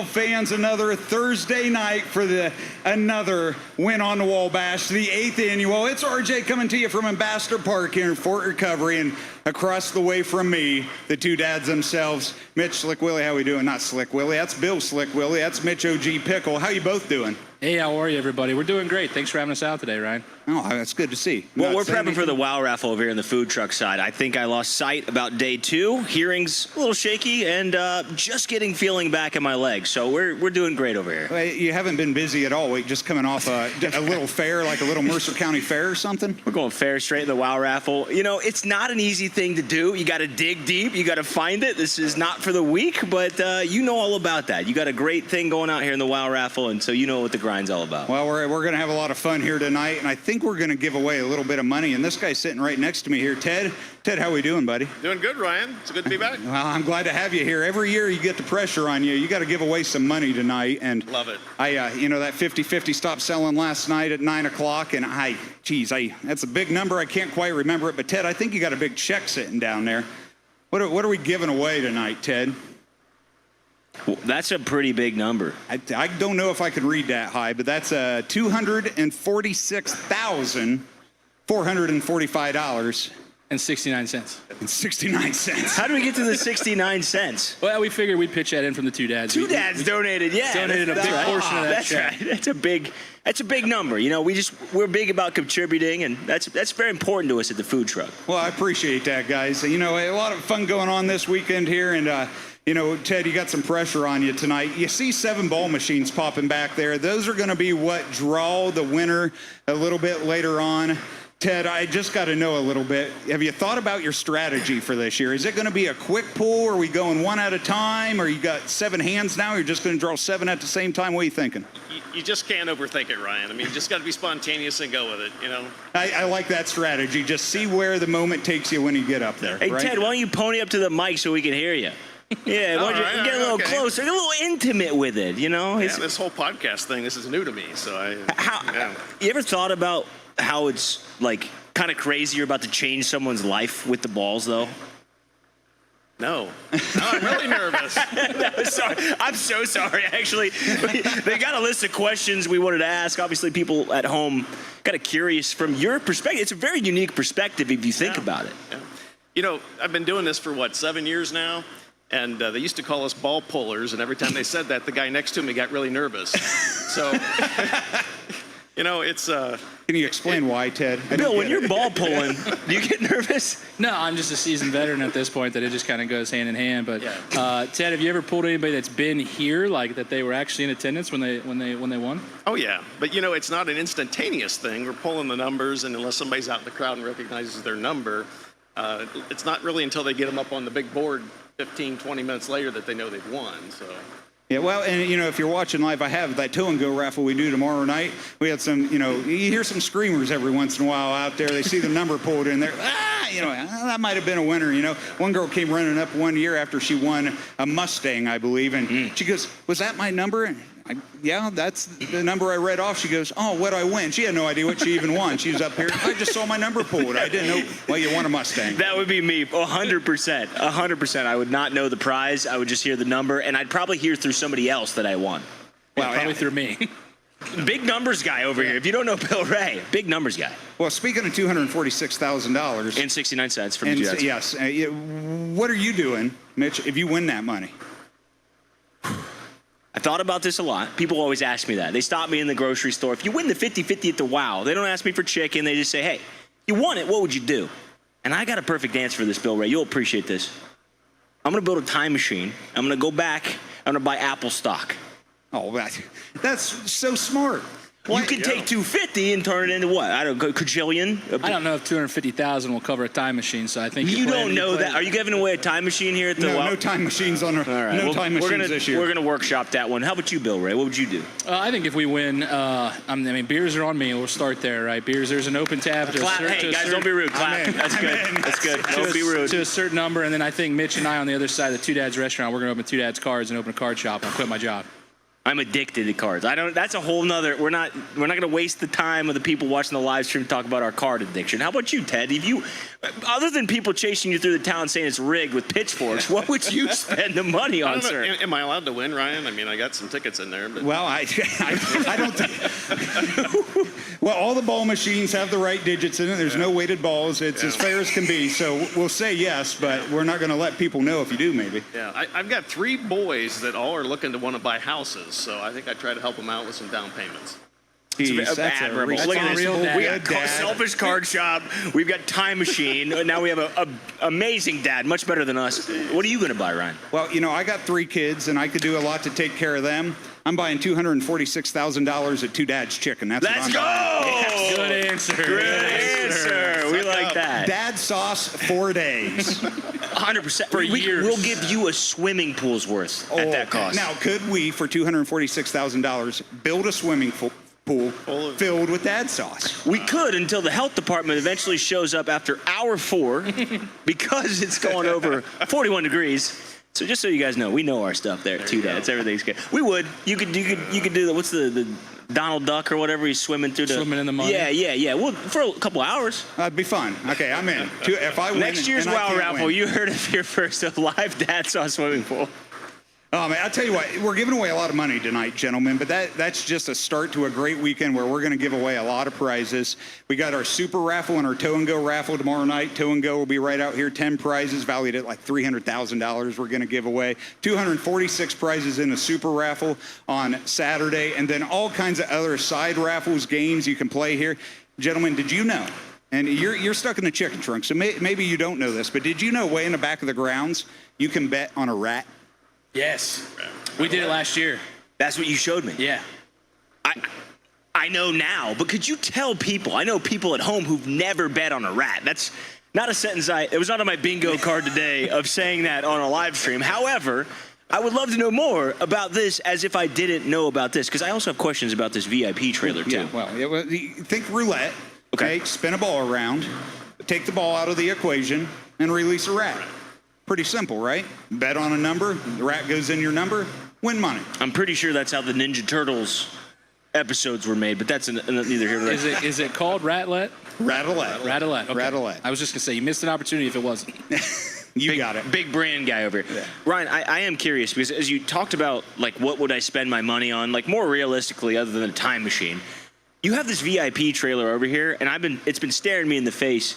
fans, another Thursday night for another Win on the Wall Bash, the 8th annual. It's RJ coming to you from Ambassador Park here in Fort Recovery, and across the way from me, the two dads themselves. Mitch Slick Willie, how we doing? Not Slick Willie, that's Bill Slick Willie. That's Mitch OG Pickle. How you both doing? Hey, how are you, everybody? We're doing great. Thanks for having us out today, Ryan. Oh, that's good to see. Well, we're prepping for the WOW raffle over here on the food truck side. I think I lost sight about day 2. Hearing's a little shaky, and just getting feeling back in my legs. So we're doing great over here. Well, you haven't been busy at all. Just coming off a little fair, like a little Mercer County fair or something? We're going fair straight in the WOW raffle. You know, it's not an easy thing to do. You got to dig deep. You got to find it. This is not for the weak, but you know all about that. You got a great thing going out here in the WOW raffle, and so you know what the grind's all about. Well, we're going to have a lot of fun here tonight, and I think we're going to give away a little bit of money. And this guy's sitting right next to me here, Ted. Ted, how we doing, buddy? Doing good, Ryan. It's good to be back. Well, I'm glad to have you here. Every year you get the pressure on you. You got to give away some money tonight. And love it. That 50-50 stopped selling last night at 9 o'clock, and that's a big number. I can't quite remember it, but Ted, I think you got a big check sitting down there. What are we giving away tonight, Ted? Well, that's a pretty big number. I don't know if I could read that high, but that's $246,445. And 69 cents. And 69 cents. How do we get to the 69 cents? Well, we figured we'd pitch that in from the two dads. Two dads donated, yeah. Donated a big portion of that That's check. right. That's a big number. You know, we're big about contributing, and that's very important to us at the food truck. Well, I appreciate that, guys. You know, a lot of fun going on this weekend here, and Ted, you got some pressure on you tonight. You see 7 ball machines popping back there. Those are going to be what draw the winner a little bit later on. Ted, I just got to know a little bit. Have you thought about your strategy for this year? Is it going to be a quick pull? Are we going one at a time? Or you got 7 hands now? Or you're just going to draw 7 at the same time? What are you thinking? You just can't overthink it, Ryan. I mean, you just got to be spontaneous and go with it, you know? I like that strategy. Just see where the moment takes you when you get up there. Hey, right? Ted, why don't you pony up to the mic so we can hear you? Yeah, why don't you get a little closer, get a little intimate with it, you know? Yeah, this whole podcast thing, this is new to me, so You ever thought about how it's, like, kind of crazy you're about to change someone's life with the balls, though? No, I'm really nervous. No, sorry. I'm so sorry, actually. They got a list of questions we wanted to ask. Obviously, people at home kind of curious from your perspective. It's a very unique perspective if you think about it. Yeah. You know, I've been doing this for, 7 years now? And they used to call us ball pullers, and every time they said that, the guy next to me got really nervous. So, it's... Can you explain why, Ted? Bill, when you're ball pulling, do you get nervous? No, I'm just a seasoned veteran at this point that it just kind of goes hand in hand. But Ted, have you ever pulled anybody that's been here, like that they were actually in attendance when they won? Oh, yeah. But, it's not an instantaneous thing. We're pulling the numbers, and unless somebody's out in the crowd and recognizes their number, it's not really until they get them up on the big board 15, 20 minutes later that they know they've won, so. Yeah, well, and if you're watching live, I have that tow and go raffle we do tomorrow night. We had some, you hear some screamers every once in a while out there. They see the number pulled in there. That might have been a winner, One girl came running up one year after she won a Mustang, I believe, and she goes, "Was that my number?" And yeah, that's the number I read off. She goes, "Oh, what'd I win?" She had no idea what she even won. She was up here. I just saw my number pulled. I didn't know. Well, you won a Mustang. That would be me, 100%. 100%. I would not know the prize. I would just hear the number, and I'd probably hear through somebody else that I won. Well, probably through me. Big numbers guy over here. If you don't know Bill Ray, big numbers guy. Well, speaking of $246,000 and 69 cents from the Jets. Yes. What are you doing, Mitch, if you win that money? I thought about this a lot. People always ask me that. They stop me in the grocery store. If you win the 50-50 at the WOW, they don't ask me for chicken. They just say, "Hey, you won it. What would you do?" And I got a perfect answer for this, Bill Ray. You'll appreciate this. I'm going to build a time machine. I'm going to go back. I'm going to buy Apple stock. Oh, that's so smart. You can take 250 and turn it into what? I don't know, quadrillion? I don't know if 250,000 will cover a time machine, so I think you don't know that. Are you giving away a time machine here at the No time machines on our time machines this year. We're going to workshop that one. How about you, Bill Ray? What would you do? I think if we win, beers are on me. We'll start there, right? Beers, there's an open tab. Hey, guys, don't be rude. Clap. That's good. That's good. Don't be rude. To a certain number, and then I think Mitch and I on the other side of the Two Dads restaurant, we're going to open Two Dads cards and open a card shop and quit my job. I'm addicted to cards. That's a whole nother. We're not going to waste the time of the people watching the live stream to talk about our card addiction. How about you, Ted? If you, other than people chasing you through the town saying it's rigged with pitchforks, what would you spend the money on, sir? Am I allowed to win, Ryan? I mean, I got some tickets in there. But. Well, I don't think. Well, all the ball machines have the right digits in it. There's no weighted balls. It's as fair as can be. So we'll say yes, but we're not going to let people know if you do, maybe. Yeah, I've got 3 boys that all are looking to want to buy houses. So I think I try to help them out with some down payments. Jeez, That's admirable. Look at this. real We dad. got Selfish Card Shop. We've got Time Machine. Now we have a amazing dad, much better than us. What are you going to buy, Ryan? Well, I got 3 kids, and I could do a lot to take care of them. I'm buying $246,000 at Two Dad's Chicken. That's what Let's I'm go! buying. Good answer. Good answer. We like that. Dad sauce 4 days. 100%. For years. We'll give you a swimming pool's worth at that cost. Now, could we, for $246,000, build a swimming pool filled with dad sauce? We could until the health department eventually shows up after hour 4 because it's going over 41 degrees. So just so you guys know, we know our stuff there too. Dads, everything's good. We would. You could do the what's the Donald Duck or whatever. He's swimming through the Swimming in the money. Yeah. Well, for a couple hours. That'd be fun. Okay, I'm in. If I win, Next year's and I Wow can't Raffle, win. you heard it here first. A live dad sauce swimming pool. Oh, man, I'll tell you what, we're giving away a lot of money tonight, gentlemen, but that's just a start to a great weekend where we're going to give away a lot of prizes. We got our super raffle and our tow and go raffle tomorrow night. Tow and go will be right out here, 10 prizes valued at like $300,000 we're going to give away. 246 prizes in the super raffle on Saturday, and then all kinds of other side raffles, games you can play here. Gentlemen, did you know? And you're stuck in the chicken trunk, so maybe you don't know this, but did you know way in the back of the grounds you can bet on a rat? Yes. We did it last year. That's what you showed me. Yeah. I know now, but could you tell people? I know people at home who've never bet on a rat. That's not a sentence it was not on my bingo card today of saying that on a live stream. However, I would love to know more about this as if I didn't know about this, because I also have questions about this VIP trailer too. Yeah, well, think roulette. Okay, spin a ball around, take the ball out of the equation, and release a rat. Pretty simple, right? Bet on a number, the rat goes in your number, win money. I'm pretty sure that's how the Ninja Turtles episodes were made, but that's neither here nor there. Is it called Ratlet? Rattlette. Rattlette. Okay. Rattlette. I was just gonna say you missed an opportunity if it wasn't. You got it. Big brand guy over here. Yeah. Ryan, I am curious because as you talked about, like, what would I spend my money on, like, more realistically, other than a time machine, you have this VIP trailer over here, and it's been staring me in the face.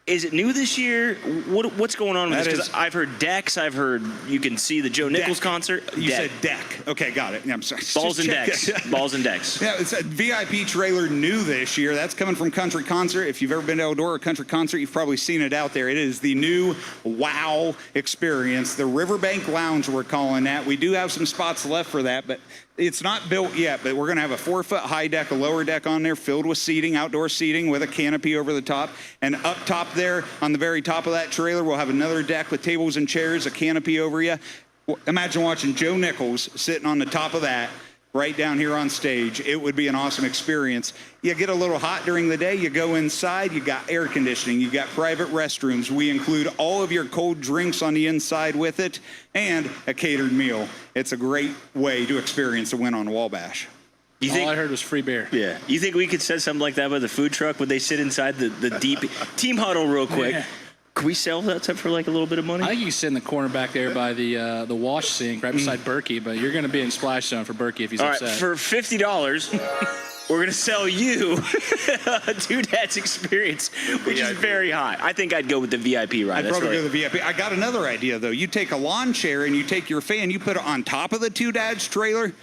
Is it new this year? What's going on with this? Because I've heard decks. I've heard you can see the Joe Nichols concert. You said deck. Okay, got it. Yeah, I'm sorry. Balls Just and check decks. it. Balls and decks. Yeah, it's a VIP trailer new this year. That's coming from Country Concert. If you've ever been to Eldora Country Concert, you've probably seen it out there. It is the new WOW experience, the Riverbank Lounge we're calling that. We do have some spots left for that, but it's not built yet, but we're going to have a 4-foot high deck, a lower deck on there filled with seating, outdoor seating with a canopy over the top. And up top there, on the very top of that trailer, we'll have another deck with tables and chairs, a canopy over you. Imagine watching Joe Nichols sitting on the top of that right down here on stage. It would be an awesome experience. You get a little hot during the day, you go inside, you got air conditioning, you got private restrooms. We include all of your cold drinks on the inside with it and a catered meal. It's a great way to experience a win on Wabash. You think, All I heard was free beer. yeah. You think we could set something like that with a food truck? Would they sit inside the deep team huddle real quick? Yeah. Could we sell that stuff for like a little bit of money? I think you can sit in the corner back there by the wash sink right beside Berkey, but you're going to be in splash zone for Berkey if he's All right, upset. for $50, we're going to sell you a Two Dads experience, which is very high. I think I'd go with the VIP ride. I'd probably go the VIP. I got another idea, though. You take a lawn chair and you take your fan, you put it on top of the Two Dads trailer.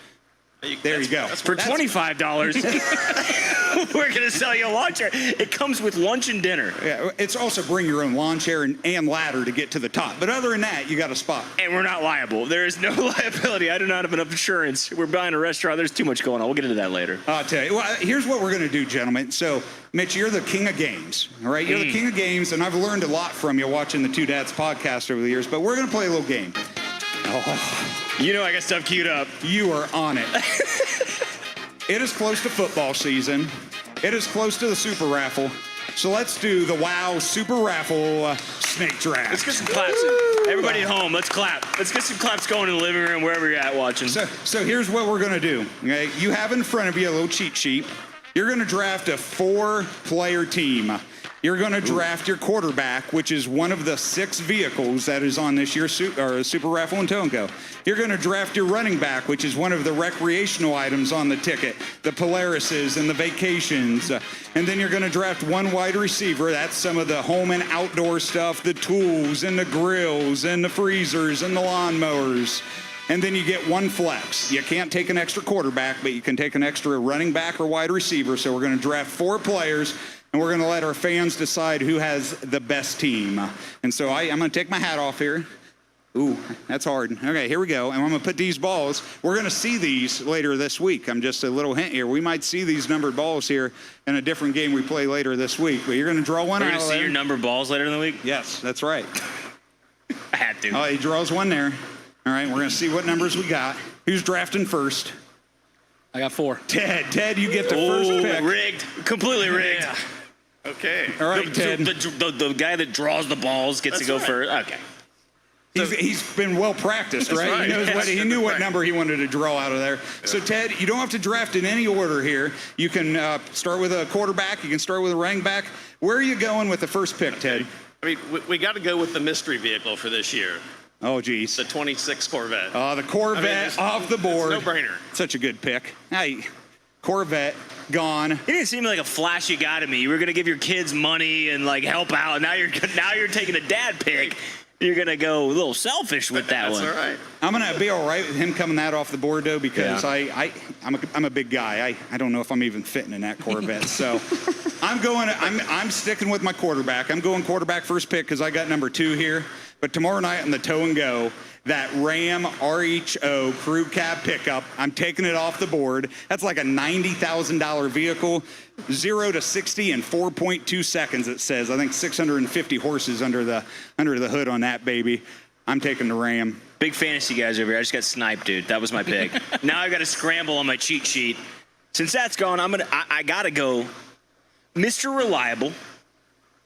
There you go. For $25, we're going to sell you a lawn chair. It comes with lunch and dinner. Yeah, it's also bring your own lawn chair and ladder to get to the top. But other than that, you got a spot. And we're not liable. There is no liability. I do not have enough insurance. We're buying a restaurant. There's too much going on. We'll get into that later. I'll tell you. Well, here's what we're going to do, gentlemen. So, Mitch, you're the king of games, all right? You're the king of games, and I've learned a lot from you watching the Two Dads podcast over the years. But we're going to play a little game. Oh, You know I got stuff queued up. you are on it. It is close to football season. It is close to the Super Raffle. So let's do the WOW Super Raffle Snake Draft. Let's get some claps. Everybody at home, let's clap. Let's get some claps going in the living room, wherever you're at watching. So here's what we're gonna do. Okay, you have in front of you a little cheat sheet. You're gonna draft a 4-player team. You're gonna draft your quarterback, which is one of the 6 vehicles that is on this year's Super Raffle and Tow & Go. You're gonna draft your running back, which is one of the recreational items on the ticket, the Polarises and the vacations. And then you're gonna draft 1 wide receiver. That's some of the home and outdoor stuff, the tools and the grills and the freezers and the lawnmowers. And then you get 1 flex. You can't take an extra quarterback, but you can take an extra running back or wide receiver. So we're gonna draft 4 players, and we're gonna let our fans decide who has the best team. And so I'm gonna take my hat off here. Ooh, that's hard. Okay, here we go. And I'm gonna put these balls. We're gonna see these later this week. I'm just a little hint here. We might see these numbered balls here in a different game we play later this week. But you're gonna draw one out. We're gonna see your numbered balls later in the week? Yes, that's right. I had to. Oh, he draws one there. All right, we're gonna see what numbers we got. Who's drafting first? I got 4. Ted, you get the first pick. Rigged. Completely rigged. Yeah. Okay. All right, Ted. The guy that draws the balls gets to go first. Okay. He's been well practiced, right? right. He knows Yes, he knew what number he wanted to draw out of there. Yeah. So, Ted, you don't have to draft in any order here. You can start with a quarterback. You can start with a running back. Where are you going with the first pick, Ted? I mean, we got to go with the mystery vehicle for this year, Oh, geez. the 26 Corvette. The Corvette it's off the board. It's no-brainer. Such a good pick. Hey, Corvette gone. It didn't seem like a flashy guy to me. You were gonna give your kids money and like help out. Now you're taking a dad pick. You're gonna go a little selfish with that one. That's all right. I'm gonna be all right with him coming that off the board though, because I'm a big guy. I don't know if I'm even fitting in that Corvette. So I'm sticking with my quarterback. I'm going quarterback first pick because I got number 2 here. But tomorrow night on the Tow & Go, that Ram RHO crew cab pickup, I'm taking it off the board. That's like a $90,000 vehicle, 0 to 60 in 4.2 seconds. It says. I think 650 horses under the hood on that baby. I'm taking the Ram. Big fantasy guys over here. I just got sniped, dude. That was my pick. Now I've got to scramble on my cheat sheet. Since that's gone, I gotta go Mr. Reliable.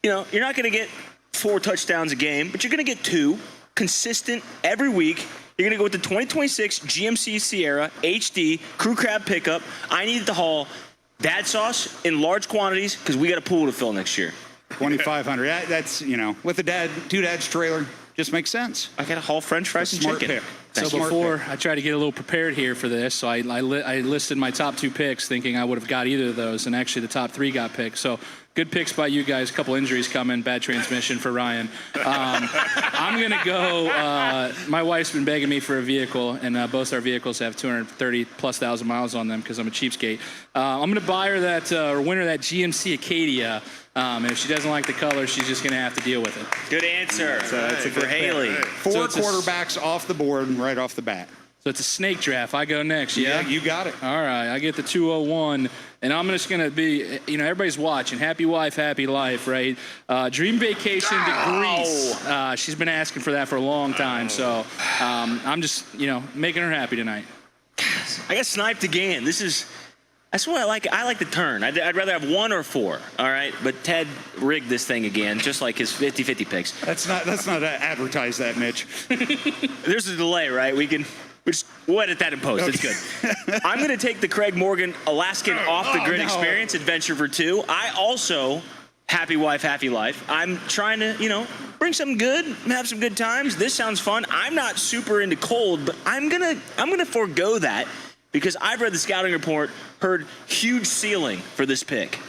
You know, you're not gonna get 4 touchdowns a game, but you're gonna get 2 consistent every week. You're gonna go with the 2026 GMC Sierra HD crew cab pickup. I need to haul dad sauce in large quantities because we got a pool to fill next year. 2,500. That's, with a 2 dads trailer, just makes sense. I gotta haul French fries and Smart chicken. pick. So before I tried to get a little prepared here for this, so I listed my top 2 picks thinking I would have got either of those, and actually the top 3 got picked. So good picks by you guys. A couple injuries coming, bad transmission for Ryan. I'm going to go, my wife's been begging me for a vehicle, and both our vehicles have 230,000+ miles on them because I'm a cheapskate. I'm going to buy her that, or win her that GMC Acadia. And if she doesn't like the color, she's just going to have to deal with it. Good answer. That's a for good Haley. pick. 4 quarterbacks off the board right off the bat. So it's a snake draft. I go next, yeah? Yeah, you got it. All right, I get the 201, and I'm just going to be, everybody's watching. Happy wife, happy life, right? Dream vacation to Greece. She's been asking for that for a long time, so I'm just, making her happy tonight. I got sniped again. That's what I like. I like the turn. I'd rather have 1 or 4, all right? But Ted rigged this thing again, just like his 50-50 picks. That's not advertise that, Mitch. There's a delay, right? We'll edit that in post. Okay. It's good. I'm going to take the Craig Morgan Alaskan off-the-grid experience adventure for 2. I also, happy wife, happy life. I'm trying to, bring something good, have some good times. This sounds fun. I'm not super into cold, but I'm gonna forego that because I've read the scouting report, heard huge ceiling for this pick.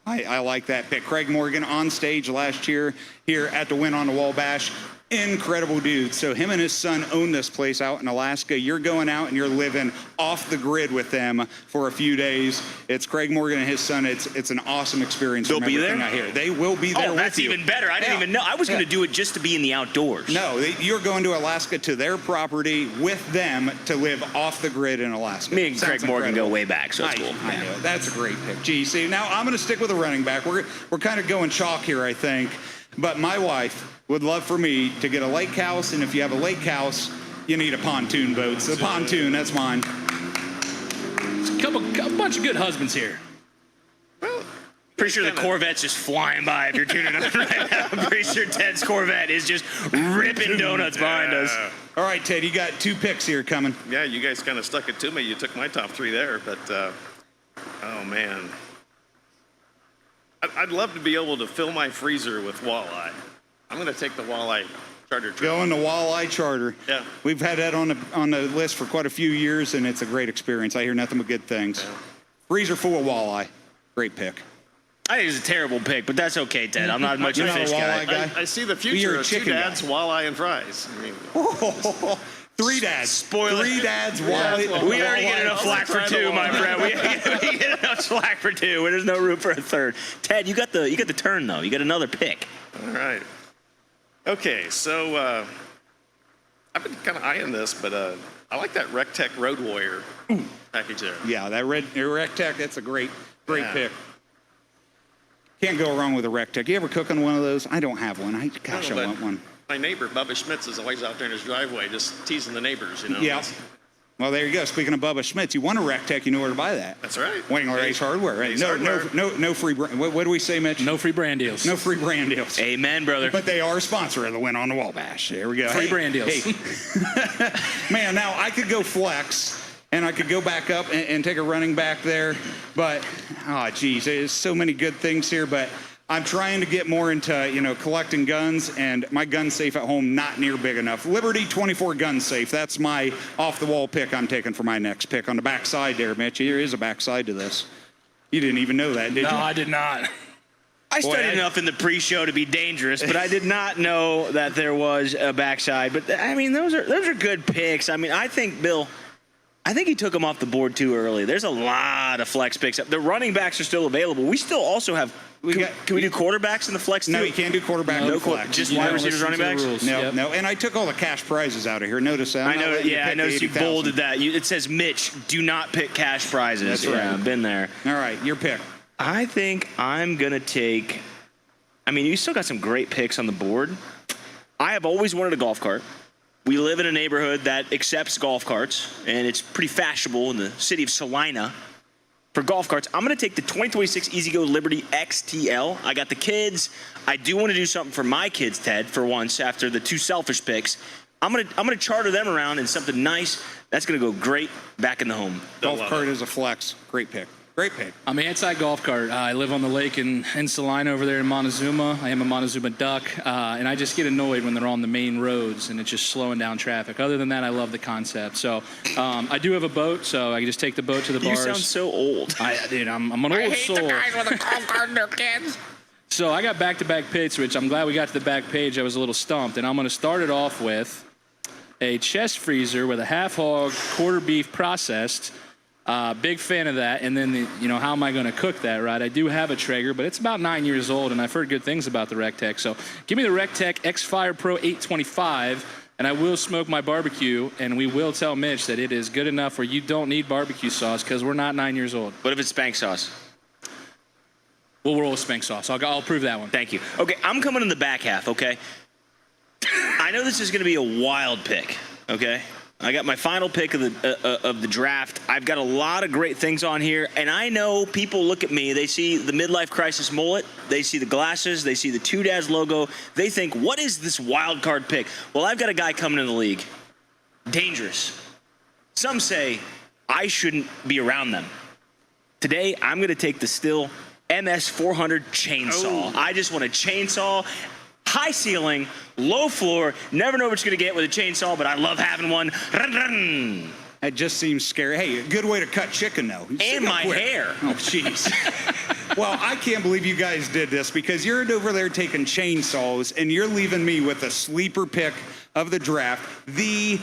I like that pick. Craig Morgan on stage last year here at the Win on the Wall Bash. Incredible dude. So him and his son own this place out in Alaska. You're going out and you're living off the grid with them for a few days. It's Craig Morgan and his son. It's an awesome experience. They'll be there? I hear. They will be there. Oh, that's even better. I didn't even know. I was going to do it just to be in the outdoors. No, you're going to Alaska to their property with them to live off the grid in Alaska. Me and Craig Morgan go way back, so it's cool. I know. That's a great pick. Gee, see, now I'm going to stick with a running back. We're kind of going chalk here, I think. But my wife would love for me to get a lake house, and if you have a lake house, you need a pontoon boat. So pontoon, that's mine. A bunch of good husbands here. Well, Pretty sure the Corvette's just flying by if you're tuning in right now. I'm pretty sure Ted's Corvette is just ripping donuts behind us. All right, Ted, you got 2 picks here coming. Yeah, you guys kind of stuck it to me. You took my top 3 there, but oh man, I'd love to be able to fill my freezer with walleye. I'm going to take the walleye charter trip. Going to walleye charter. Yeah. We've had that on the list for quite a few years, and it's a great experience. I hear nothing but good things. Yeah. Freezer full of walleye. Great pick. I think it's a terrible pick, but that's okay, Ted. I'm not much of a You're not a fish walleye guy. guy? I see the You're future a of 2 chicken dads, guy. walleye, and fries. I mean, 3 dads. Spoiler. 3 dads, Yeah, walleye. that's We already get enough flack for Try the 2, my walleye. friend. We get enough slack for 2. There's no room for a third. Ted, you got the turn though. You got another pick. all right. Okay, so I've been kind of eyeing this, but I like that Rectech Road Warrior package there. Yeah, that Rectech, that's a great Yeah. pick. Can't go wrong with a Rectech. You ever cook on one of those? I don't have one. Gosh, No, I but want one. My neighbor, Bubba Schmitz, is always out there in his driveway just teasing the neighbors, you know. Yeah. Well, there you go. Speaking of Bubba Schmitz, you want a Rectech, you know where to buy that. That's right. Wayne Ace Hardware. Right? Ace No, Hardware. no free. What do we say, Mitch? No free brand deals. No free brand deals. Amen, brother. But they are a sponsor of the Win on the Wall Bash. There we go. Free brand deals. Hey. Man, now I could go flex, and I could go back up and take a running back there, but, geez, there's so many good things here, but I'm trying to get more into, collecting guns, and my gun safe at home not near big enough. Liberty 24 gun safe. That's my off-the-wall pick I'm taking for my next pick. On the back side there, Mitch, there is a back side to this. You didn't even know that, did No, you? I did not. I studied enough in the pre-show to be dangerous, but I did not know that there was a backside. But I mean, those are good picks. I mean, I think Bill, he took them off the board too early. There's a lot of flex picks. The running backs are still available. We still also have. Can we do quarterbacks in the flex too? No, you can't do quarterback No or flex. just You wide don't receivers, listen running to the backs. rules. No, Yep. no, and I took all the cash prizes out of here. Notice that. I know. Yeah, I noticed you bolded that. It says, "Mitch, do not pick cash prizes." That's right. Yeah, I've been there. All right, your pick. I think I'm gonna take. I mean, you still got some great picks on the board. I have always wanted a golf cart. We live in a neighborhood that accepts golf carts, and it's pretty fashionable in the city of Salina for golf carts. I'm going to take the 2026 EasyGo Liberty XTL. I got the kids. I do want to do something for my kids, Ted, for once, after the 2 selfish picks. I'm gonna charter them around in something nice. That's going to go great back in the home. Golf cart is a flex. Great pick. Great pick. I'm anti-golf cart. I live on the lake in Salina over there in Montezuma. I am a Montezuma duck, and I just get annoyed when they're on the main roads and it's just slowing down traffic. Other than that, I love the concept. So I do have a boat, so I can just take the boat to the bars. You sound so old. Dude, I'm an old soul. with a golf cart and their kids. So I got back-to-back picks, which I'm glad we got to the back page. I was a little stumped, and I'm going to start it off with a chest freezer with a half-hog, quarter beef processed. Big fan of that. And then, how am I going to cook that, right? I do have a Traeger, but it's about 9 years old, and I've heard good things about the Rectech. So give me the Rectech X-Fire Pro 825, and I will smoke my barbecue, and we will tell Mitch that it is good enough where you don't need barbecue sauce because we're not 9 years old. What if it's spank sauce? We'll roll with spank sauce. I'll prove that one. Thank you. Okay, I'm coming in the back half, okay? I know this is going to be a wild pick, okay? I got my final pick of the draft. I've got a lot of great things on here, and I know people look at me. They see the midlife crisis mullet. They see the glasses. They see the Two Dads logo. They think, what is this wild card pick? Well, I've got a guy coming in the league. Dangerous. Some say I shouldn't be around them. Today, I'm going to take the Stihl MS400 chainsaw. I just want a chainsaw. High ceiling, low floor. Never know what you're going to get with a chainsaw, but I love having one. That just seems scary. Hey, a good way to cut chicken, though. And my hair. Oh, jeez. Well, I can't believe you guys did this because you're over there taking chainsaws and you're leaving me with a sleeper pick of the draft. The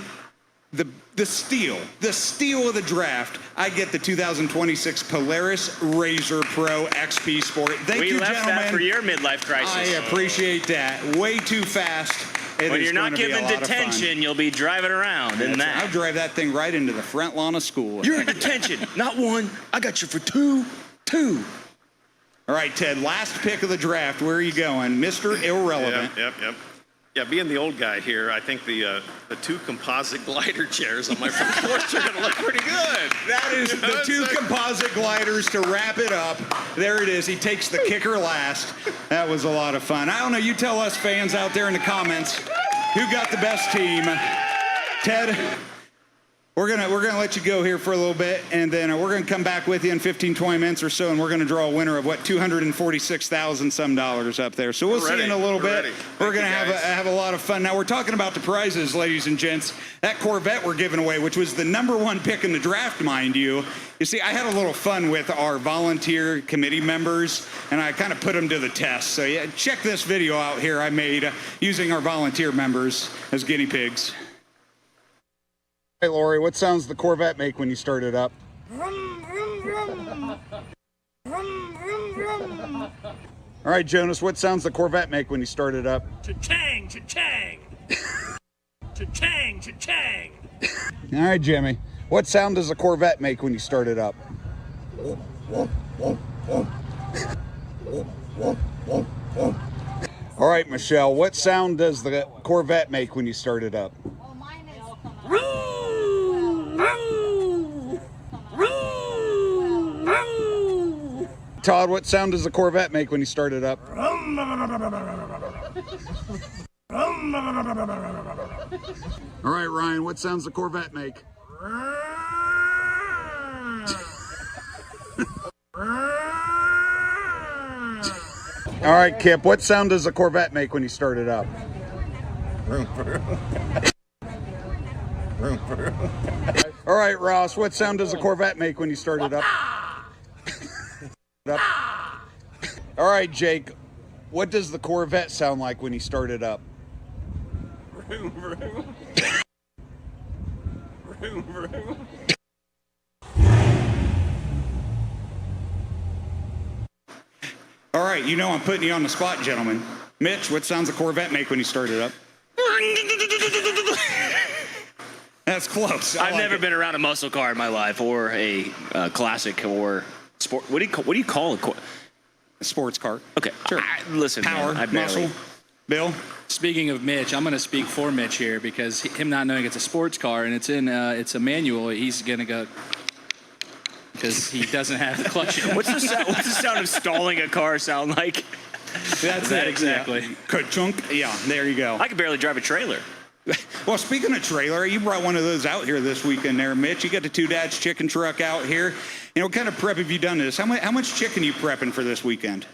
steal of the draft. I get the 2026 Polaris Razor Pro XP Sport. Thank you, left gentlemen. that for your midlife crisis. I appreciate that. Way too fast. When you're not given detention, you'll be driving around in that. I'll drive that thing right into the front lawn of school. You're in detention. Not one. I got you for two. All right, Ted, last pick of the draft. Where are you going? Mr. Irrelevant. Yep. Yeah, being the old guy here, I think the 2 composite glider chairs on my front porch are going to look pretty good. That is the 2 composite gliders to wrap it up. There it is. He takes the kicker last. That was a lot of fun. I don't know. You tell us fans out there in the comments who got the best team. Ted, we're gonna let you go here for a little bit, and then we're gonna come back with you in 15, 20 minutes or so, and we're gonna draw a winner of what, $246,000 some dollars up there. So we'll see you in a little bit. We're gonna have a lot of fun. Now we're talking about the prizes, ladies and gents. That Corvette we're giving away, which was the #1 pick in the draft, mind you. You see, I had a little fun with our volunteer committee members, and I kind of put them to the test. So yeah, check this video out here I made using our volunteer members as guinea pigs. Hey, Lori, what sounds the Corvette make when you start it up? Vroom, vroom, vroom. Vroom, vroom, vroom. All right, Jonas, what sounds the Corvette make when you start it up? Cha-chang, cha-chang. Cha-chang, cha-chang. All right, Jimmy, what sound does a Corvette make when you start it up? All right, Michelle, what sound does the Corvette make when you start it up? Todd, what sound does the Corvette make when you start it up? All right, Ryan, what sounds the Corvette make? All right, Kip, what sound does the Corvette make when you start it up? All right, Ross, what sound does the Corvette make when you start it up? All right, Jake, what does the Corvette sound like when you start it up? Vroom, vroom. Vroom, vroom. All right, you know I'm putting you on the spot, gentlemen. Mitch, what sounds the Corvette make when you start it up? That's close. I've never been around a muscle car in my life, or a classic, or sport. What do you call it? A sports car. Okay, Sure. Listen, Power, man, I barely. muscle. Bill? Speaking of Mitch, I'm going to speak for Mitch here because him not knowing it's a sports car and it's a manual, he's going to go because he doesn't have the clutch. What's the sound of stalling a car sound like? That's that exactly. Yeah. Ka-chunk. Yeah, there you go. I could barely drive a trailer. Well, speaking of trailer, you brought one of those out here this weekend there, Mitch. You got the Two Dads chicken truck out here. You know, what kind of prep have you done to this? How much chicken are you prepping for this weekend?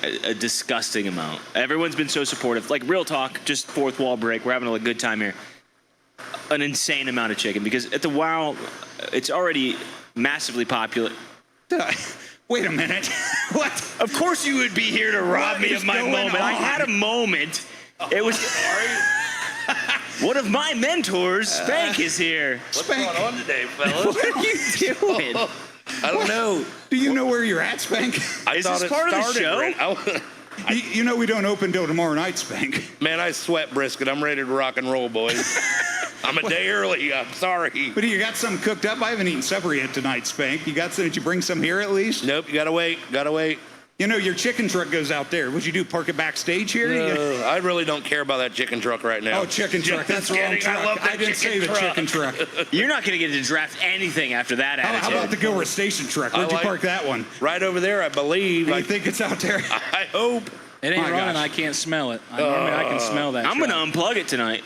A disgusting amount. Everyone's been so supportive. Like, real talk, just fourth wall break. We're having a good time here. An insane amount of chicken because at the WOW, it's already massively popular. Wait a minute. What? Of course you would be here to rob me of my moment. I had a moment. It was... One of my mentors, Spank, is here. What's going on today, fellas? What are you doing? I don't know. Do you know where you're at, Spank? Is this part of the show? You know we don't open till tomorrow night, Spank. Man, I sweat brisket. I'm ready to rock and roll, boys. I'm a day early. I'm sorry. But you got some cooked up? I haven't eaten supper yet tonight, Spank. You got some? Did you bring some here at least? Nope, you gotta wait. Gotta wait. You know, your chicken truck goes out there. What'd you do, park it backstage here? I really don't care about that chicken truck right now. Oh, chicken truck. That's the wrong kidding. truck. I love that didn't say the chicken truck. You're not going to get to draft anything after that attitude. How about the Gilbert Station truck? Where'd you park that one? Right over there, I believe. I think it's out there. I hope. It ain't My running. gosh. I can't smell it. Normally I can smell that. I'm going to unplug it tonight.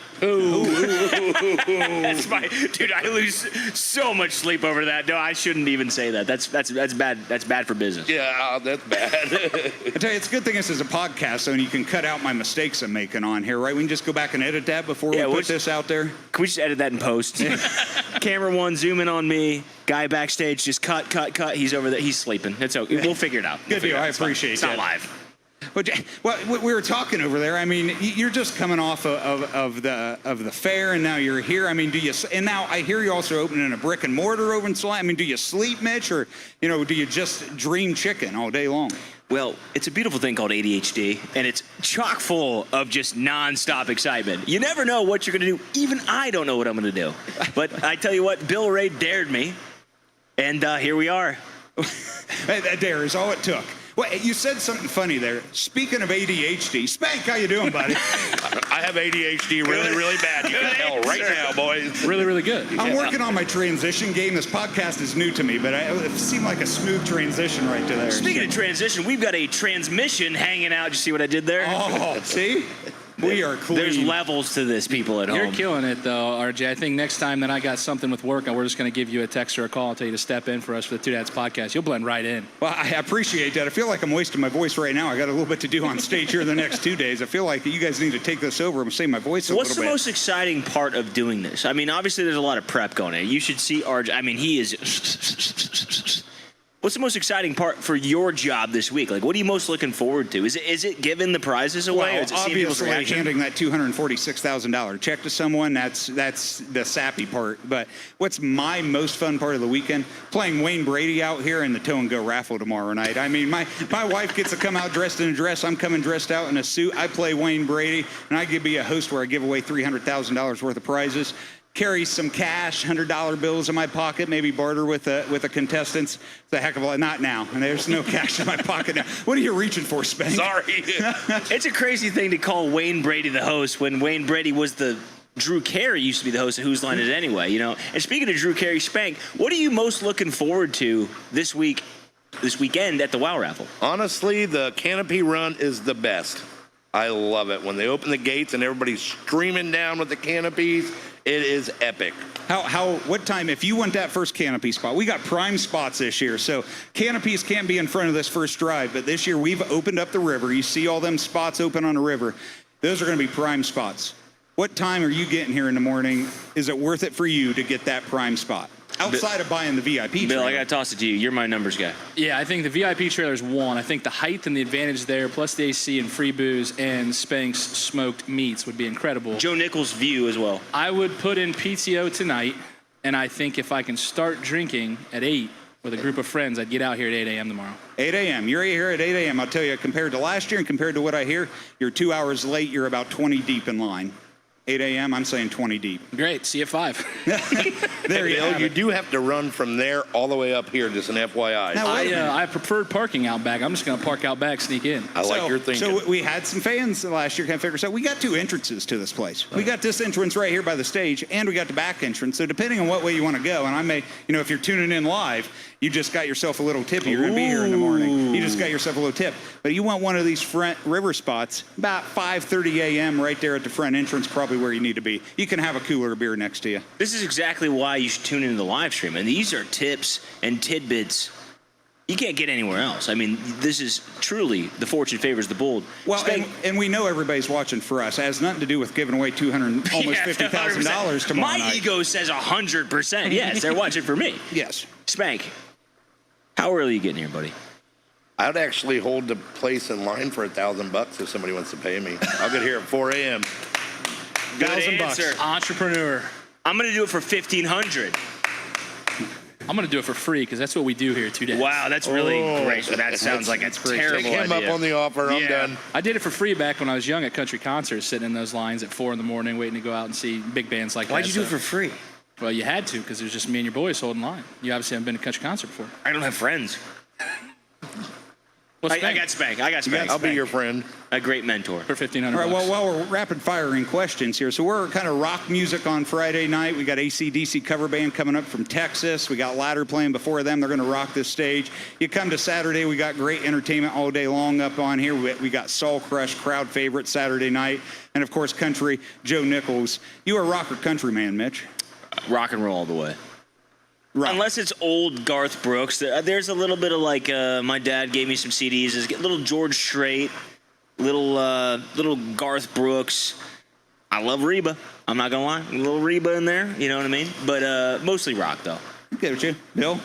Dude, I lose so much sleep over that. No, I shouldn't even say that. That's bad. That's bad for business. Yeah, that's bad. I tell you, it's a good thing this is a podcast, so you can cut out my mistakes I'm making on here, right? We can just go back and edit that before we put this out there. Can we just edit that in post? Camera one, zoom in on me. Guy backstage, just cut. He's over there. He's sleeping. It's okay. We'll figure it out. Good deal. I appreciate It's that. not live. Well, we were talking over there. I mean, you're just coming off of the fair, and now you're here. I mean, and now I hear you also opening a brick and mortar over in Salina. I mean, do you sleep, Mitch, or do you just dream chicken all day long? Well, it's a beautiful thing called ADHD, and it's chock full of just nonstop excitement. You never know what you're going to do. Even I don't know what I'm going to do. But I tell you what, Bill Ray dared me, and here we are. That dare is all it took. Well, you said something funny there. Speaking of ADHD, Spank, how you doing, buddy? I have ADHD really, really bad. You can tell right now, boys. Really, really good. I'm working on my transition game. This podcast is new to me, but it seemed like a smooth transition right to there. Speaking of transition, we've got a transmission hanging out. Did you see what I did there? Oh, see? We are clean. There's levels to this, people at home. You're killing it, though, RJ. I think next time that I got something with work, we're just going to give you a text or a call and tell you to step in for us for the Two Dads podcast. You'll blend right in. Well, I appreciate that. I feel like I'm wasting my voice right now. I got a little bit to do on stage here the next 2 days. I feel like you guys need to take this over and save my voice a What's little the bit. most exciting part of doing this? I mean, obviously there's a lot of prep going in. You should see RJ. I mean, he is. What's the most exciting part for your job this week? Like, what are you most looking forward to? Is it giving the prizes away, or is it seeing people's obviously reaction? handing that $246,000 check to someone, that's the sappy part. But what's my most fun part of the weekend? Playing Wayne Brady out here in the Tow and Go raffle tomorrow night. I mean, my wife gets to come out dressed in a dress. I'm coming dressed out in a suit. I play Wayne Brady, and I could be a host where I give away $300,000 worth of prizes. Carry some cash, $100 bills in my pocket, maybe barter with the contestants. It's a heck of a lot. Not now, and there's no cash in my pocket now. What are you reaching for, Spank? Sorry. It's a crazy thing to call Wayne Brady the host when Wayne Brady was the Drew Carey used to be the host of Whose Line Is It Anyway, you know? And speaking of Drew Carey, Spank, what are you most looking forward to this weekend at the Wow Raffle? Honestly, the canopy run is the best. I love it. When they open the gates and everybody's streaming down with the canopies, it is epic. What time, if you want that first canopy spot, we got prime spots this year, so canopies can't be in front of this first drive, but this year we've opened up the river. You see all them spots open on the river. Those are going to be prime spots. What time are you getting here in the morning? Is it worth it for you to get that prime spot? Outside of buying the VIP Bill, trailer. I got to toss it to you. You're my numbers guy. Yeah, I think the VIP trailer's one. I think the height and the advantage there, plus the AC and free booze and Spank's smoked meats would be incredible. Joe Nichols' view as well. I would put in PTO tonight, and I think if I can start drinking at 8 with a group of friends, I'd get out here at 8 a.m. tomorrow. 8 a.m. You're here at 8 a.m. I'll tell you, compared to last year and compared to what I hear, you're 2 hours late. You're about 20 deep in line. 8 a.m., I'm saying 20 deep. Great. See you at 5. There you Bill, have you it. do have to run from there all the way up here, just an FYI. Now, wait a minute. I preferred parking out back. I'm just going to park out back, sneak in. I like your thinking. So we had some fans last year kind of figure. So we got 2 entrances to this place. We got this entrance right here by the stage, and we got the back entrance. So depending on what way you want to go, and I may, if you're tuning in live, you just got yourself a little tip. You're going to be here in the morning. You just got yourself a little tip. But you want one of these front river spots about 5:30 a.m. right there at the front entrance, probably where you need to be. You can have a cooler of beer next to you. This is exactly why you should tune into the live stream. And these are tips and tidbits you can't get anywhere else. I mean, this is truly the fortune favors the bold. Well, and we know everybody's watching for us. It has nothing to do with giving away $200, almost $50,000 tomorrow night. My night. ego says 100%. Yes, they're watching for me. Yes. Spank, how early are you getting here, buddy? I'd actually hold the place in line for $1,000 if somebody wants to pay me. I'll get here at 4 a.m. Good $1,000. answer. Entrepreneur. I'm going to do it for $1,500. I'm going to do it for free because that's what we do here 2 days. Wow, that's really great. So that sounds like a terrible Take him idea. up on the offer. I'm Yeah. done. I did it for free back when I was young at country concerts, sitting in those lines at 4 in the morning, waiting to go out and see big bands like that. Why'd you do it for free? Well, you had to because it was just me and your boys holding line. You obviously haven't been to a country concert before. I don't have friends. Well, I got Spank. I'll be your friend. A great mentor. for $1,500. All right, well, while we're rapid firing questions here, so we're kind of rock music on Friday night. We got AC/DC cover band coming up from Texas. We got Ladder playing before them. They're going to rock this stage. You come to Saturday, we got great entertainment all day long up on here. We got Soul Crush, crowd favorite Saturday night. And, of course, country, Joe Nichols. You a rock or country man, Mitch? Rock and roll all the way. Rock. Unless it's old Garth Brooks. There's a little bit of like, my dad gave me some CDs. There's a little George Strait, little Garth Brooks. I love Reba. I'm not going to lie. A little Reba in there. You know what I mean? But mostly rock, though. Get with you. Bill?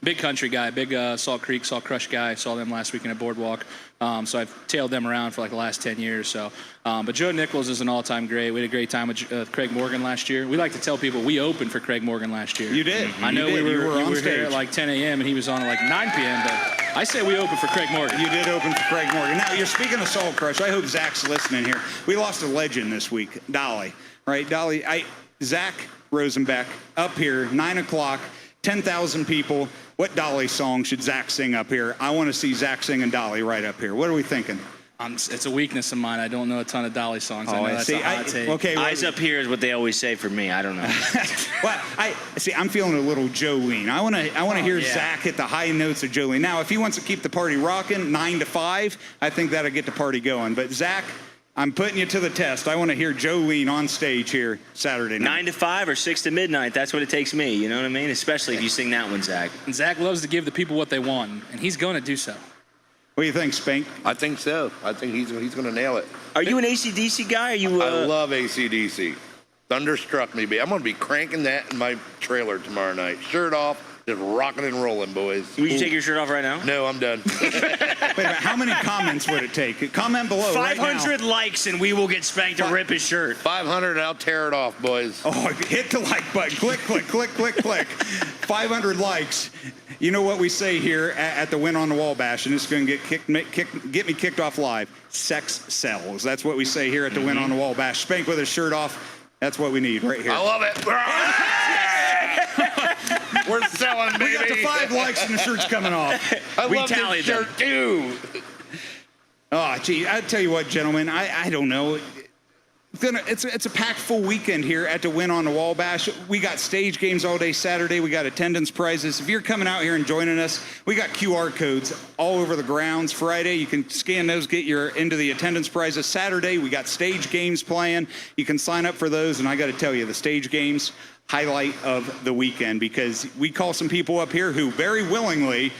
Big country guy, big Salt Creek, Salt Crush guy. Saw them last weekend at Boardwalk. So I've tailed them around for like the last 10 years. So, but Joe Nichols is an all-time great. We had a great time with Craig Morgan last year. We like to tell people we opened for Craig Morgan last year. You did. I know You we were on here stage. at like 10 a.m. and he was on at like 9 p.m. But I say we opened for Craig Morgan. You did open for Craig Morgan. Now, you're speaking of Soul Crush. I hope Zach's listening here. We lost a legend this week, Dolly. Right, Dolly? Zach Rosenbeck up here, 9 o'clock. 10,000 people. What Dolly song should Zach sing up here? I want to see Zach singing Dolly right up here. What are we thinking? It's a weakness of mine. I don't know a ton of Dolly songs. I know that's see. a hot take. Okay. Eyes up here is what they always say for me. I don't know. Well, I'm feeling a little Jolene. I want to hear Zach hit the high notes of Jolene. Now, if he wants to keep the party rocking 9 to 5, I think that'll get the party going. But Zach, I'm putting you to the test. I want to hear Jolene on stage here Saturday night. 9 to 5 or 6 to midnight. That's what it takes me. You know what I mean? Especially if you sing that one, Zach. And Zach loves to give the people what they want, and he's going to do so. What do you think, Spank? I think so. I think he's going to nail it. Are you an AC/DC guy? Are you? I love AC/DC. Thunderstruck me, baby. I'm going to be cranking that in my trailer tomorrow night. Shirt off, just rocking and rolling, boys. Will you take your shirt off right now? No, I'm done. Wait a minute, how many comments would it take? Comment below. 500 right now. likes and we will get Spank to rip his shirt. 500 and I'll tear it off, boys. Oh, hit the like button. Click, click, click, click, click. 500 likes. You know what we say here at the Win on the Wall Bash, and it's going to get me kicked off live. Sex sells. That's what we say here at the Win on the Wall Bash. Spank with his shirt off. That's what we need right here. I love it. We're selling, baby. We got to 5 likes and the shirt's coming off. I We love this tallied them. shirt, too. Oh, gee, I tell you what, gentlemen, I don't know. It's a packed full weekend here at the Win on the Wall Bash. We got stage games all day Saturday. We got attendance prizes. If you're coming out here and joining us, we got QR codes all over the grounds. Friday, you can scan those, get your into the attendance prizes. Saturday, we got stage games playing. You can sign up for those, and I got to tell you, the stage games, highlight of the weekend, because we call some people up here who very willingly,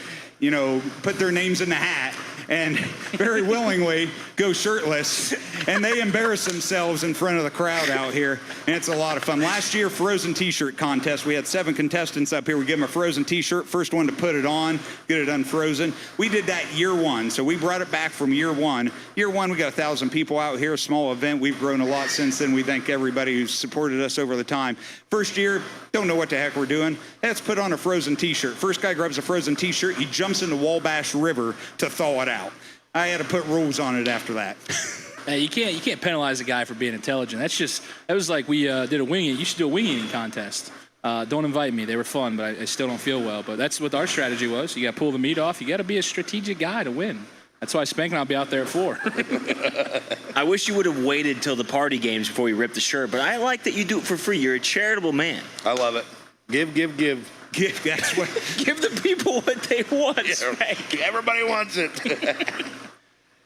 put their names in the hat and very willingly go shirtless, and they embarrass themselves in front of the crowd out here, and it's a lot of fun. Last year, Frozen T-shirt contest, we had 7 contestants up here. We give them a Frozen T-shirt, first one to put it on, get it unfrozen. We did that year 1, so we brought it back from year 1. Year 1, we got 1,000 people out here, a small event. We've grown a lot since then. We thank everybody who's supported us over the time. First year, don't know what the heck we're doing. Let's put on a Frozen T-shirt. First guy grabs a Frozen T-shirt, he jumps in the Wabash River to thaw it out. I had to put rules on it after that. Hey, you can't penalize a guy for being intelligent. That was like we did a wing eating. You should do a wing eating contest. Don't invite me. They were fun, but I still don't feel well. But that's what our strategy was. You got to pull the meat off. You got to be a strategic guy to win. That's why Spank and I'll be out there at 4. I wish you would have waited till the party games before you ripped the shirt, but I like that you do it for free. You're a charitable man. I love it. Give. That's what. Give the people what they want, Spank. Everybody wants it.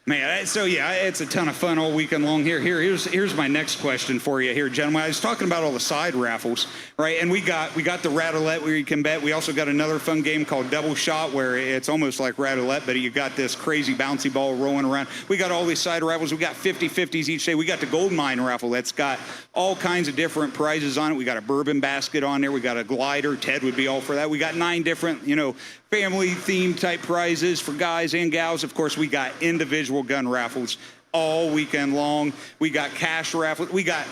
Man, so yeah, it's a ton of fun all weekend long here. Here's my next question for you here, gentlemen. I was talking about all the side raffles, right? And we got the Rattlette where you can bet. We also got another fun game called Double Shot where it's almost like Rattlette, but you got this crazy bouncy ball rolling around. We got all these side raffles. We got 50/50s each day. We got the Gold Mine raffle that's got all kinds of different prizes on it. We got a bourbon basket on there. We got a glider. Ted would be all for that. We got 9 different, family-themed type prizes for guys and gals. Of course, we got individual gun raffles all weekend long. We got cash raffles. We got,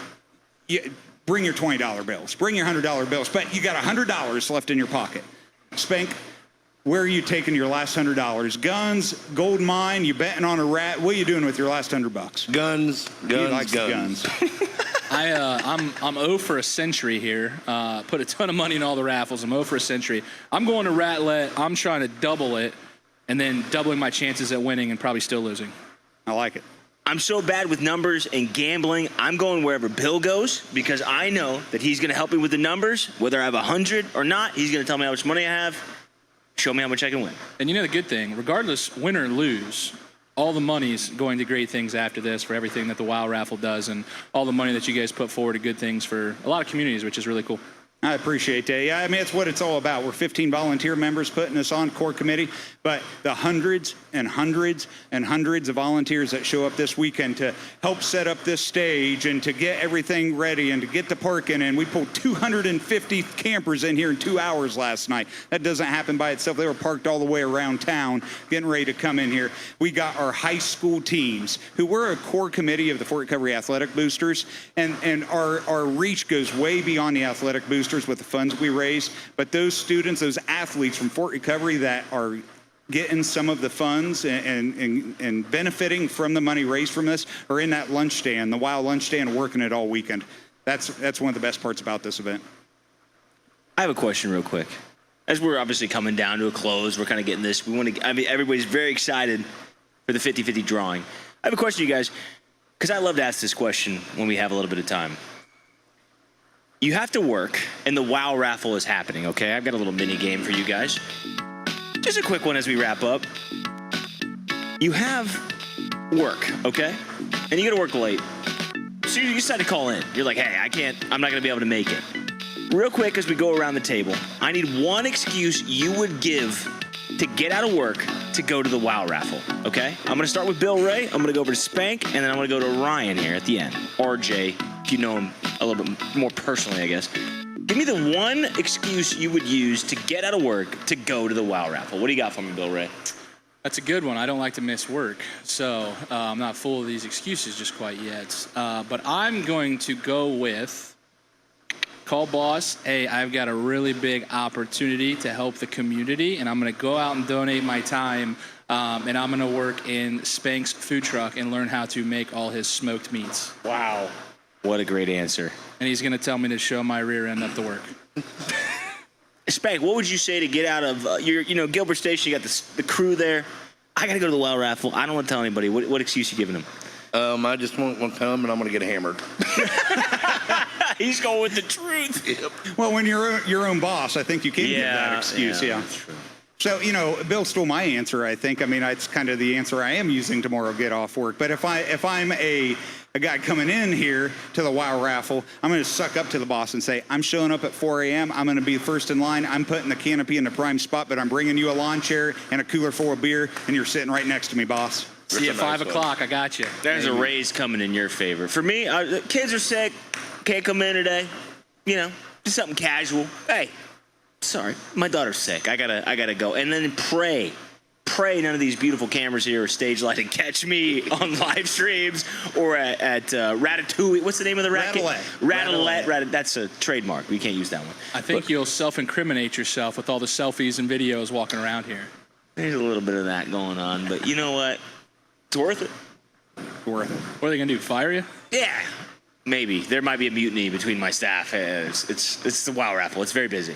bring your $20 bills. Bring your $100 bills. But you got $100 left in your pocket. Spank, where are you taking your last $100? Guns, gold mine, you betting on a rat? What are you doing with your last $100? Guns. He likes guns. I'm 0 for a century here. Put a ton of money in all the raffles. I'm 0 for a century. I'm going to Rattlette. I'm trying to double it, and then doubling my chances at winning and probably still losing. I like it. I'm so bad with numbers and gambling. I'm going wherever Bill goes because I know that he's going to help me with the numbers. Whether I have 100 or not, he's going to tell me how much money I have, show me how much I can win. And the good thing, regardless, win or lose, all the money's going to great things after this for everything that the WOW raffle does and all the money that you guys put forward to good things for a lot of communities, which is really cool. I appreciate that. Yeah, I mean, it's what it's all about. We're 15 volunteer members putting us on core committee, but the hundreds and hundreds and hundreds of volunteers that show up this weekend to help set up this stage and to get everything ready and to get the parking in. We pulled 250 campers in here in 2 hours last night. That doesn't happen by itself. They were parked all the way around town getting ready to come in here. We got our high school teams who were a core committee of the Fort Recovery Athletic Boosters, and our reach goes way beyond the athletic boosters with the funds we raise, but those students, those athletes from Fort Recovery that are getting some of the funds and benefiting from the money raised from this are in that lunch stand, the WOW lunch stand, working it all weekend. That's one of the best parts about this event. I have a question real quick. as we're obviously coming down to a close, we're kind of getting this. Everybody's very excited for the 50-50 drawing. I have a question, you guys, because I love to ask this question when we have a little bit of time. You have to work, and the WOW raffle is happening, okay? I've got a little mini game for you guys. Just a quick one as we wrap up. You have work, okay? And you got to work late. So you decide to call in. You're like, hey, I'm not going to be able to make it. Real quick, as we go around the table, I need one excuse you would give to get out of work to go to the WOW raffle, okay? I'm going to start with Bill Ray. I'm going to go over to Spank, and then I'm going to go to Ryan here at the end. Or Jay, if you know him a little bit more personally, I guess. Give me the one excuse you would use to get out of work to go to the WOW raffle. What do you got for me, Bill Ray? That's a good one. I don't like to miss work, so I'm not full of these excuses just quite yet. But I'm going to go with call boss. Hey, I've got a really big opportunity to help the community, and I'm going to go out and donate my time, and I'm going to work in Spank's food truck and learn how to make all his smoked meats. Wow. What a great answer. And he's going to tell me to show my rear end up to work. Spank, what would you say to get out of Gilbert Station? You got the crew there. I got to go to the WOW raffle. I don't want to tell anybody. What excuse you giving them? I just want to come and I'm going to get hammered. He's going with the truth. Yep. Well, when you're your own boss, I think you can give that excuse. Yeah. That's true. So, Bill stole my answer, I think. I mean, it's kind of the answer I am using tomorrow, get off work. But if I'm a guy coming in here to the WOW raffle, I'm going to suck up to the boss and say, I'm showing up at 4 a.m. I'm going to be first in line. I'm putting the canopy in the prime spot, but I'm bringing you a lawn chair and a cooler full of beer, and you're sitting right next to me, boss. See you at 5 o'clock. I got you. There's a raise coming in your favor. For me, the kids are sick. Can't come in today. Just something casual. Hey, sorry, my daughter's sick. I gotta go. And then pray none of these beautiful cameras here or stage lighting catch me on live streams or at Ratatouille. What's the name of the racket? Rattlet. That's a trademark. We can't use that one. I think you'll self-incriminate yourself with all the selfies and videos walking around here. There's a little bit of that going on, but you know what? It's worth it. Worth it. What are they going to do, fire you? Yeah, maybe. There might be a mutiny between my staff. It's the WOW raffle. It's very busy.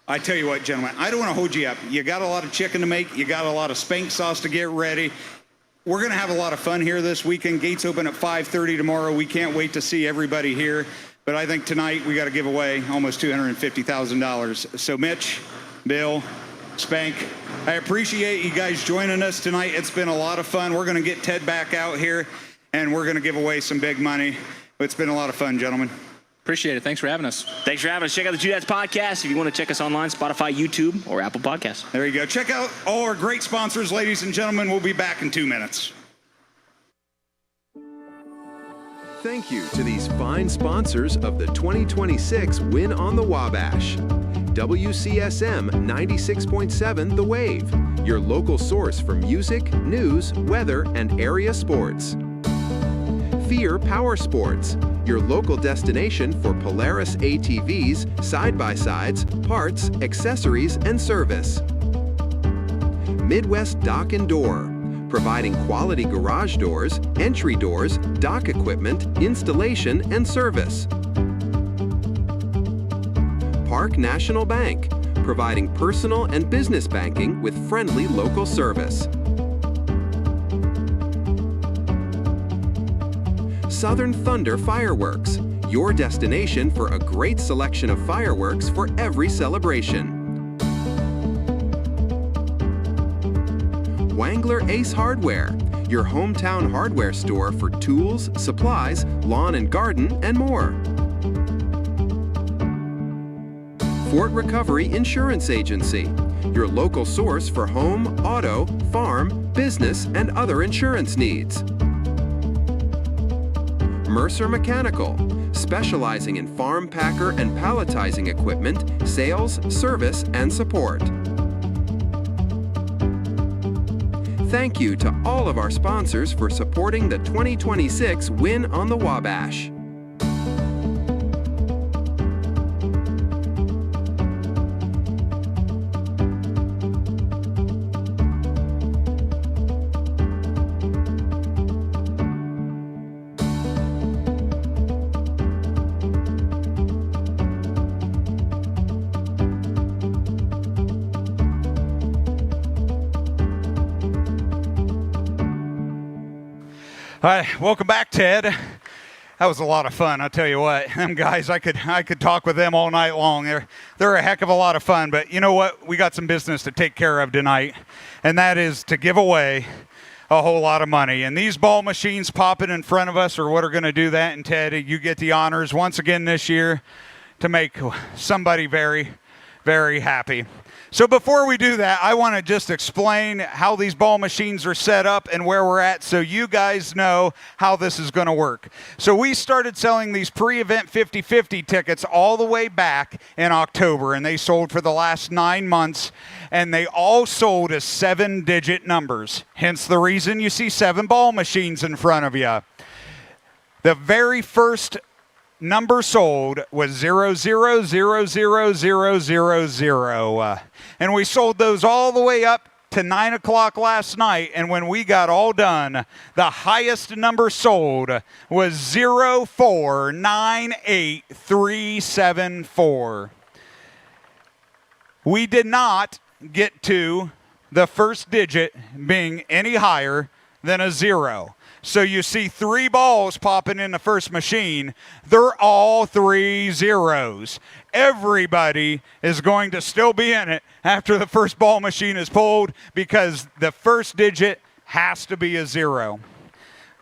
I tell you what, gentlemen, I don't want to hold you up. You got a lot of chicken to make. You got a lot of Spank sauce to get ready. We're going to have a lot of fun here this weekend. Gates open at 5:30 tomorrow. We can't wait to see everybody here. But I think tonight we got to give away almost $250,000. So Mitch, Bill, Spank, I appreciate you guys joining us tonight. It's been a lot of fun. We're going to get Ted back out here, and we're going to give away some big money. It's been a lot of fun, gentlemen. Appreciate it. Thanks for having us. Thanks for having us. Check out the Two Dads Podcast if you want to check us online, Spotify, YouTube, or Apple Podcasts. There you go. Check out all our great sponsors, ladies and gentlemen. We'll be back in 2 minutes. Thank you to these fine sponsors of the 2026 Win on the Wabash. WCSM 96.7 The Wave, your local source for music, news, weather, and area sports. Fear Power Sports, your local destination for Polaris ATVs, side-by-sides, parts, accessories, and service. Midwest Dock and Door, providing quality garage doors, entry doors, dock equipment, installation, and service. Park National Bank, providing personal and business banking with friendly local service. Southern Thunder Fireworks, your destination for a great selection of fireworks for every celebration. Wangler Ace Hardware, your hometown hardware store for tools, supplies, lawn and garden, and more. Fort Recovery Insurance Agency, your local source for home, auto, farm, business, and other insurance needs. Mercer Mechanical, specializing in farm packer and palletizing equipment, sales, service, and support. Thank you to all of our sponsors for supporting the 2026 Win on the Wabash. Hi, welcome back, Ted. That was a lot of fun. I'll tell you what, them guys, I could talk with them all night long. They're a heck of a lot of fun. But you know what? We got some business to take care of tonight, and that is to give away a whole lot of money. And these ball machines popping in front of us are what are going to do that. And Ted, you get the honors once again this year to make somebody very, very happy. So before we do that, I want to just explain how these ball machines are set up and where we're at so you guys know how this is going to work. So we started selling these pre-event 50-50 tickets all the way back in October, and they sold for the last 9 months, and they all sold as 7-digit numbers. Hence the reason you see 7 ball machines in front of you. The very first number sold was 00000000. And we sold those all the way up to 9 o'clock last night. And when we got all done, the highest number sold was 0498374. We did not get to the first digit being any higher than a 0. So you see 3 balls popping in the first machine. They're all 3 zeros. Everybody is going to still be in it after the first ball machine is pulled because the first digit has to be a 0.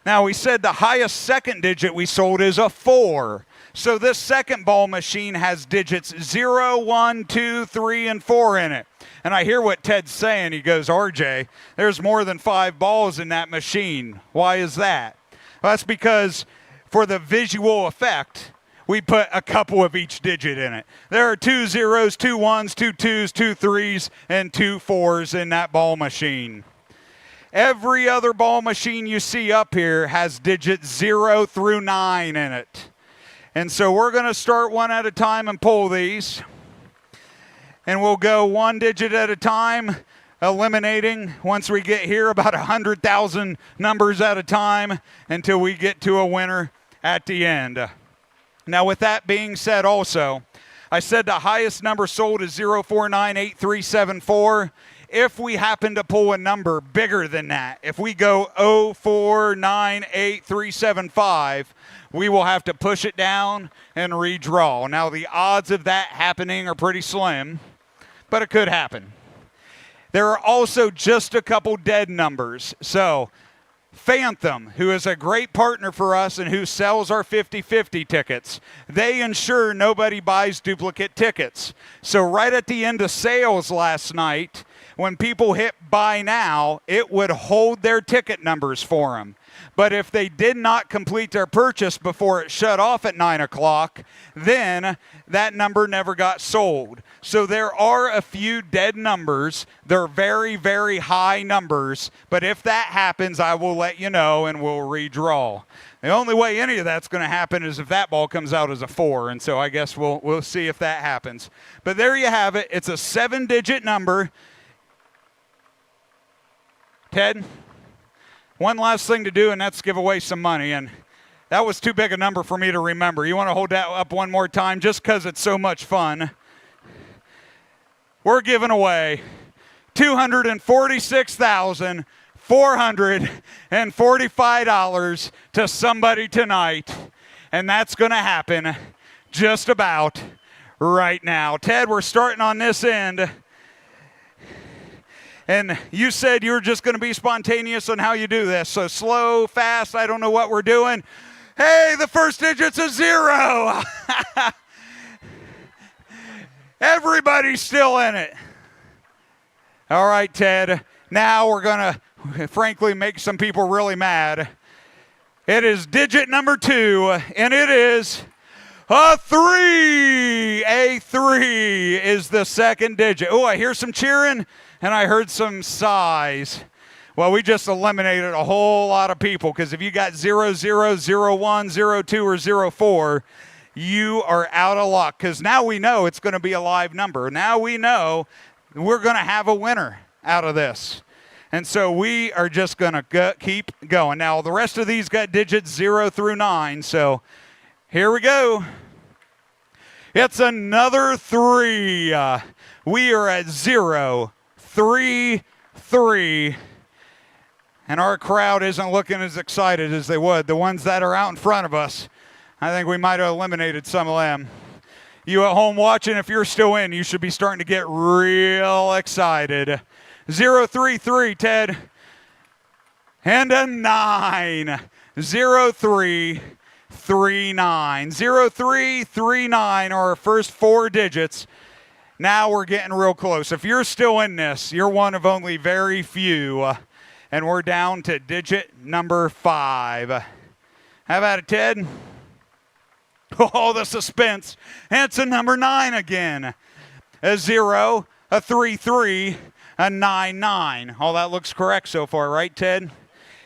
Now, we said the highest second digit we sold is a 4. So this second ball machine has digits 0, 1, 2, 3, and 4 in it. And I hear what Ted's saying. He goes, RJ, there's more than 5 balls in that machine. Why is that? Well, that's because for the visual effect, we put a couple of each digit in it. There are 2 zeros, 2 1s, 2 2s, 2 3s, and 2 4s in that ball machine. Every other ball machine you see up here has digits 0 through 9 in it. And so we're going to start one at a time and pull these. And we'll go 1 digit at a time, eliminating, once we get here, about 100,000 numbers at a time until we get to a winner at the end. Now, with that being said also, I said the highest number sold is 0498374. If we happen to pull a number bigger than that, if we go 0498375, we will have to push it down and redraw. Now, the odds of that happening are pretty slim, but it could happen. There are also just a couple dead numbers. So, Phantom, who is a great partner for us and who sells our 50-50 tickets, they ensure nobody buys duplicate tickets. So right at the end of sales last night, when people hit buy now, it would hold their ticket numbers for them. But if they did not complete their purchase before it shut off at 9 o'clock, then that number never got sold. So there are a few dead numbers. They're very, very high numbers. But if that happens, I will let you know and we'll redraw. The only way any of that's going to happen is if that ball comes out as a 4. And so I guess we'll see if that happens. But there you have it. It's a 7-digit number. Ted? One last thing to do, and that's give away some money. And that was too big a number for me to remember. You want to hold that up one more time just because it's so much fun? We're giving away $246,445 to somebody tonight. And that's going to happen just about right now. Ted, we're starting on this end. And you said you were just going to be spontaneous on how you do this. So slow, fast, I don't know what we're doing. Hey, the first digit's a 0. Everybody's still in it. All right, Ted. Now we're going to, frankly, make some people really mad. It is digit number 2, and it is a 3. A 3 is the second digit. Oh, I hear some cheering. And I heard some sighs. Well, we just eliminated a whole lot of people because if you got 00, 01, 02, or 04, you are out of luck because now we know it's going to be a live number. Now we know we're going to have a winner out of this. And so we are just going to keep going. Now, the rest of these got digits 0 through 9. So here we go. It's another 3. We are at 0, 3, 3. and our crowd isn't looking as excited as they would. The ones that are out in front of us, I think we might have eliminated some of them. You at home watching, if you're still in, you should be starting to get real excited. 033, Ted. And a 9. 0339. 0339 are our first 4 digits. Now we're getting real close. If you're still in this, you're one of only very few. And we're down to digit number 5. How about it, Ted? Oh, the suspense. And it's a number 9 again. A 0, a 33, a 99. All that looks correct so far, right, Ted?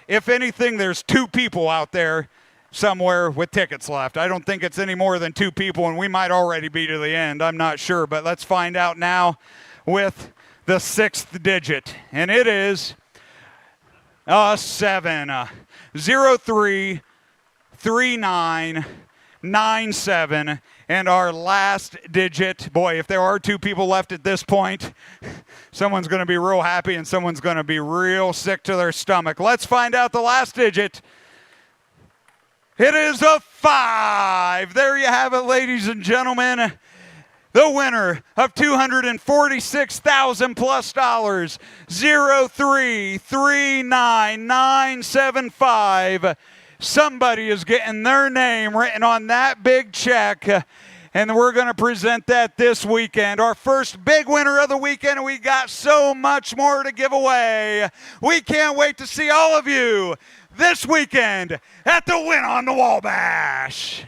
If anything, there's 2 people out there somewhere with tickets left. I don't think it's any more than 2 people, and we might already be to the end. I'm not sure, but let's find out now with the 6th digit. And it is a 7. 033997. And our last digit, boy, if there are 2 people left at this point, someone's going to be real happy and someone's going to be real sick to their stomach. Let's find out the last digit. It is a 5. There you have it, ladies and gentlemen. The winner of $246,000 plus dollars, 0339975. Somebody is getting their name written on that big check, and we're going to present that this weekend. Our first big winner of the weekend, and we got so much more to give away. We can't wait to see all of you this weekend at the Win on the Wabash.